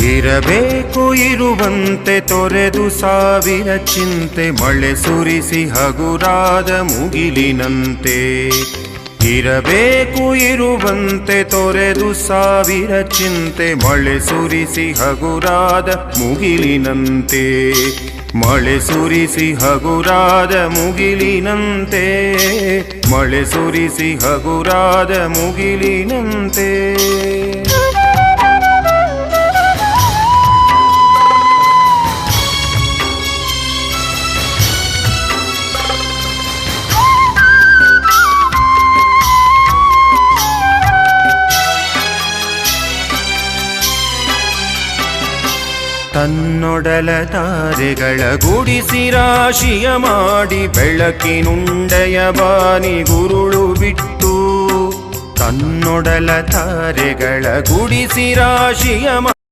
ಇರಬೇಕು ಇರುವಂತೆ ತೊರೆದು ಸಾವಿರ ಚಿಂತೆ ಮಳೆ ಸುರಿಸಿ ಹಗುರಾದ ಮುಗಿಲಿನಂತೆ. ಇರಬೇಕು ಇರುವಂತೆ ತೊರೆದು ಸಾವಿರ ಚಿಂತೆ ಮಳೆ ಸುರಿಸಿ ಹಗುರಾದ ಮುಗಿಲಿನಂತೆ. ಮಳೆ ಸುರಿಸಿ ಹಗುರಾದ ಮುಗಿಲಿನಂತೆ. ಮಳೆ ಸುರಿಸಿ ಹಗುರಾದ ಮುಗಿಲಿನಂತೆ. ತನ್ನೊಡಲ ತಾರೆಗಳ ಗುಡಿಸಿ ರಾಶಿಯ ಮಾಡಿ ಬೆಳಕಿನುಂಡೆಯ ಬಾನಿ ಗುರುಳು ಬಿಟ್ಟು. ತನ್ನೊಡಲ ತಾರೆಗಳ ಗುಡಿಸಿ ರಾಶಿಯ